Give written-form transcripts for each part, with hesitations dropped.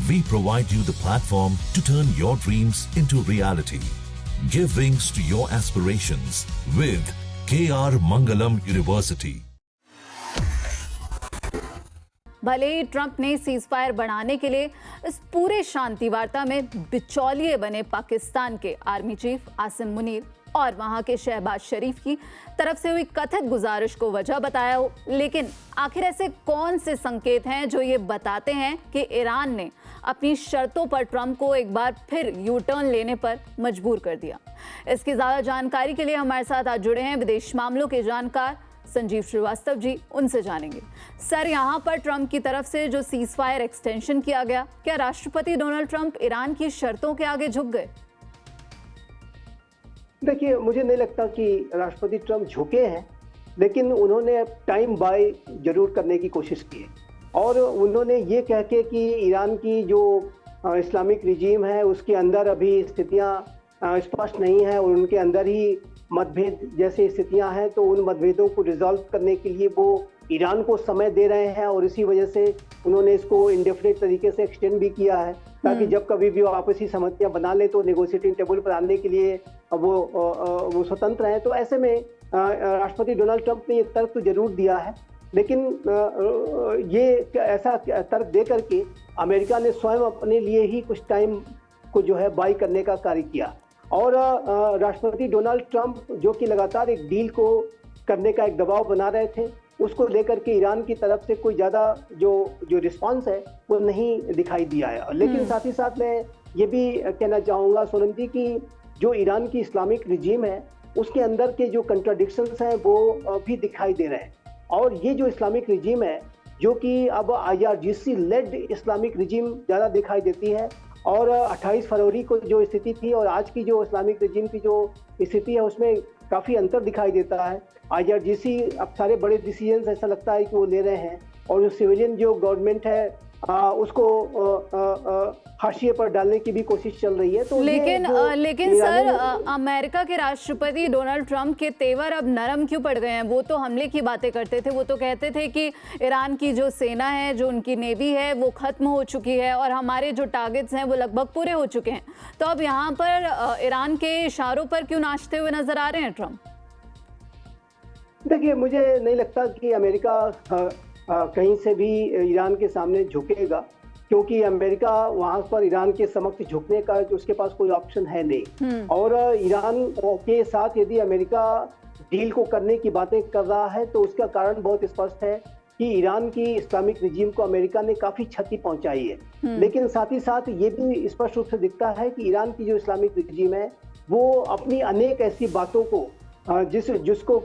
We provide you the platform to turn your dreams into reality. Give wings to your aspirations with KR Mangalam University. भले ही Trump ने ceasefire बढ़ाने के लिए इस पूरे शांति वार्ता में बिचौलिए बने पाकिस्तान के आर्मी चीफ आसिम मुनीर और वहां के शहबाज शरीफ की तरफ से हुई कथित गुजारिश को वजह बताया हो, लेकिन आखिर ऐसे कौन से संकेत हैं जो ये बताते हैं कि ईरान ने अपनी शर्तों पर ट्रंप को एक बार फिर यू टर्न लेने पर मजबूर कर दिया? इसकी ज्यादा जानकारी के लिए हमारे साथ आज जुड़े हैं विदेश मामलों के जानकार संजीव श्रीवास्तव जी, उनसे जानेंगे। सर, यहाँ पर ट्रंप की तरफ से जो सीजफायर एक्सटेंशन किया गया, क्या राष्ट्रपति डोनाल्ड ट्रंप ईरान की शर्तों के आगे झुक गए? देखिए, मुझे नहीं लगता कि राष्ट्रपति ट्रंप झुके हैं, लेकिन उन्होंने टाइम बाय जरूर करने की कोशिश की है और उन्होंने ये कह के कि ईरान की जो इस्लामिक रिजीम है उसके अंदर अभी स्थितियाँ स्पष्ट नहीं है और उनके अंदर ही मतभेद जैसी स्थितियां हैं, तो उन मतभेदों को रिजॉल्व करने के लिए वो ईरान को समय दे रहे हैं और इसी वजह से उन्होंने इसको इंडेफिनिट तरीके से एक्सटेंड भी किया है ताकि जब कभी भी वो आपसी सहमतियां बना ले तो नेगोशिएटिंग टेबल पर आने के लिए वो स्वतंत्र हैं। तो ऐसे में राष्ट्रपति डोनाल्ड ट्रंप ने ये तर्क तो जरूर दिया है, लेकिन ये ऐसा तर्क दे करके अमेरिका ने स्वयं अपने लिए ही कुछ टाइम को जो है बाई करने का कार्य किया और राष्ट्रपति डोनाल्ड ट्रंप जो कि लगातार एक डील को करने का एक दबाव बना रहे थे, उसको लेकर के ईरान की तरफ से कोई ज़्यादा जो रिस्पांस है वो नहीं दिखाई दिया है। लेकिन साथ ही साथ मैं ये भी कहना चाहूँगा सोनम जी कि जो ईरान की इस्लामिक रिजीम है उसके अंदर के जो कंट्राडिक्शंस हैं वो भी दिखाई दे रहे हैं और ये जो इस्लामिक रिजीम है जो कि अब IRGC लेड इस्लामिक रिजीम ज़्यादा दिखाई देती है और 28 फरवरी को जो स्थिति थी और आज की जो इस्लामिक रिजीम की जो स्थिति है उसमें काफ़ी अंतर दिखाई देता है। IRGC अब सारे बड़े डिसीजन ऐसा लगता है कि वो ले रहे हैं और जो सिविलियन जो गवर्नमेंट है उसको हाशिए पर डालने की भी कोशिश चल रही है। तो लेकिन सर, अमेरिका के राष्ट्रपति डोनाल्ड ट्रंप के तेवर अब नरम क्यों पड़ गए हैं? वो तो हमले की बातें करते थे, वो तो कहते थे कि ईरान की जो सेना है, जो उनकी नेवी है वो खत्म हो चुकी है और हमारे जो टारगेट्स हैं वो लगभग पूरे हो चुके हैं। तो अब यहाँ पर ईरान के इशारों पर क्यों नाचते हुए नजर आ रहे हैं ट्रंप? देखिए, मुझे नहीं लगता कि अमेरिका कहीं से भी ईरान के सामने झुकेगा, क्योंकि अमेरिका वहां पर ईरान के समक्ष झुकने का उसके पास कोई ऑप्शन है नहीं। और ईरान के साथ यदि अमेरिका डील को करने की बातें कर रहा है तो उसका कारण बहुत स्पष्ट है कि ईरान की इस्लामिक रिजीम को अमेरिका ने काफी क्षति पहुंचाई है। लेकिन साथ ही साथ ये भी स्पष्ट रूप से दिखता है कि ईरान की जो इस्लामिक रिजीम है वो अपनी अनेक ऐसी बातों को जिसको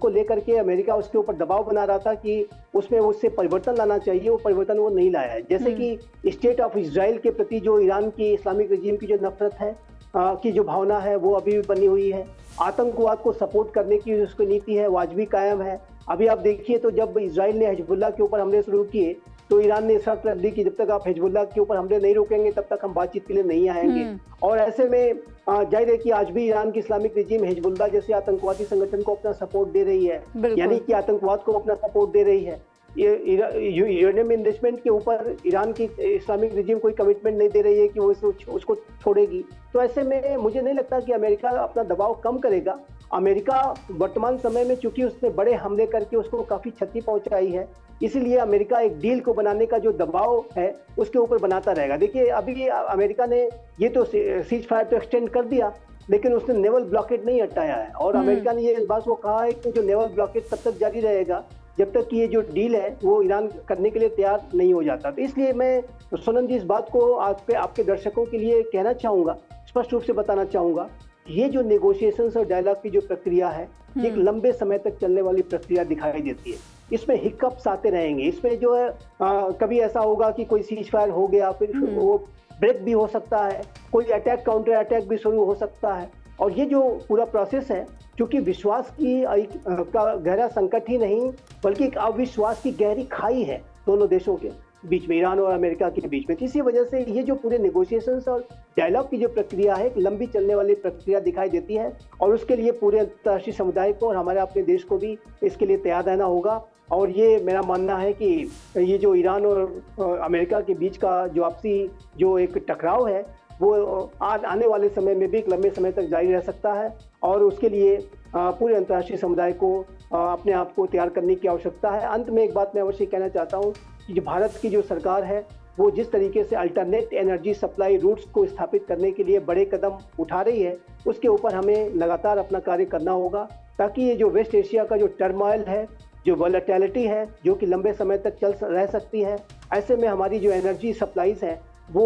लेकर के अमेरिका उसके ऊपर दबाव बना रहा था कि उसमें उससे परिवर्तन लाना चाहिए, वो परिवर्तन वो नहीं लाया है। जैसे कि स्टेट ऑफ इजराइल के प्रति जो ईरान की इस्लामिक रिजीम की जो नफरत है की जो भावना है वो अभी भी बनी हुई है। आतंकवाद को सपोर्ट करने की उसकी नीति है वो आज भी कायम है। अभी आप देखिए तो जब इजराइल ने हिजबुल्लाह के ऊपर हमले शुरू किए तो ईरान ने शर्त रख दी कि जब तक आप हिजबुल्लाह के ऊपर हमले नहीं रोकेंगे तब तक हम बातचीत के लिए नहीं आएंगे। और ऐसे में जाहिर है कि आज भी ईरान की इस्लामिक रिजीम हिजबुल्लाह जैसे आतंकवादी संगठन को अपना सपोर्ट दे रही है, यानी कि आतंकवाद को अपना सपोर्ट दे रही है। यूरेनियम इन्वेस्टमेंट के ऊपर ईरान की इस्लामिक रिजीम कोई कमिटमेंट नहीं दे रही है कि वो उसको छोड़ेगी। तो ऐसे में मुझे नहीं लगता कि अमेरिका अपना दबाव कम करेगा। अमेरिका वर्तमान समय में चूंकि उसने बड़े हमले करके उसको काफी क्षति पहुंचाई है, इसीलिए अमेरिका एक डील को बनाने का जो दबाव है उसके ऊपर बनाता रहेगा। देखिए, अभी अमेरिका ने ये तो सीज फायर तो एक्सटेंड कर दिया, लेकिन उसने नेवल ब्लॉकेट नहीं हटाया है और अमेरिका ने ये इस बात को कहा है कि जो नेवल ब्लॉकेट तब तक जारी रहेगा जब तक कि ये जो डील है वो ईरान करने के लिए तैयार नहीं हो जाता। तो इसलिए मैं सोनम जी इस बात को आपके दर्शकों के लिए कहना चाहूँगा, स्पष्ट रूप से बताना चाहूँगा, ये जो नेगोशिएशंस और डायलॉग की जो प्रक्रिया है एक लंबे समय तक चलने वाली प्रक्रिया दिखाई देती है। इसमें हिकअप्स आते रहेंगे, इसमें जो है कभी ऐसा होगा कि कोई सीज फायर हो गया, फिर वो ब्रेक भी हो सकता है, कोई अटैक काउंटर अटैक भी शुरू हो सकता है। और ये जो पूरा प्रोसेस है, क्योंकि विश्वास का गहरा संकट ही नहीं बल्कि एक अविश्वास की गहरी खाई है दोनों देशों के बीच में, ईरान और अमेरिका के बीच में। इसी वजह से ये जो पूरे नेगोशिएशंस और डायलॉग की जो प्रक्रिया है एक लंबी चलने वाली प्रक्रिया दिखाई देती है और उसके लिए पूरे अंतर्राष्ट्रीय समुदाय को और हमारे अपने देश को भी इसके लिए तैयार रहना होगा। और ये मेरा मानना है कि ये जो ईरान और अमेरिका के बीच का जो आपसी जो एक टकराव है वो आने वाले समय में भी एक लंबे समय तक जारी रह सकता है और उसके लिए पूरे अंतर्राष्ट्रीय समुदाय को अपने आप को तैयार करने की आवश्यकता है। अंत में एक बात मैं अवश्य कहना चाहता हूँ कि जो भारत की जो सरकार है वो जिस तरीके से अल्टरनेट एनर्जी सप्लाई रूट्स को स्थापित करने के लिए बड़े कदम उठा रही है, उसके ऊपर हमें लगातार अपना कार्य करना होगा ताकि ये जो वेस्ट एशिया का जो टर्मोइल है, जो वॉलेटिलिटी है, जो कि लंबे समय तक रह सकती है, ऐसे में हमारी जो एनर्जी सप्लाईज है वो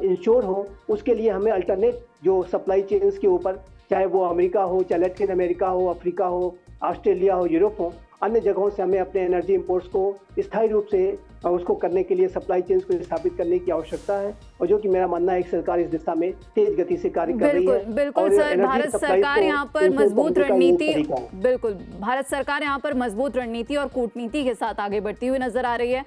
इंश्योर हो। उसके लिए हमें अल्टरनेट जो सप्लाई चेन्स के ऊपर, चाहे वो अमेरिका हो, चाहे लैटिन अमेरिका हो, अफ्रीका हो, ऑस्ट्रेलिया हो, यूरोप हो, अन्य जगहों से हमें अपने एनर्जी इंपोर्ट्स को स्थायी रूप से उसको करने के लिए सप्लाई चेन्स को स्थापित करने की आवश्यकता है और जो कि मेरा मानना है एक सरकार इस दिशा में तेज गति से कार्य कर रही है। बिल्कुल सर, भारत सरकार यहाँ पर मजबूत रणनीति, बिल्कुल भारत सरकार यहाँ पर मजबूत रणनीति और कूटनीति के साथ आगे बढ़ती हुई नजर आ रही है।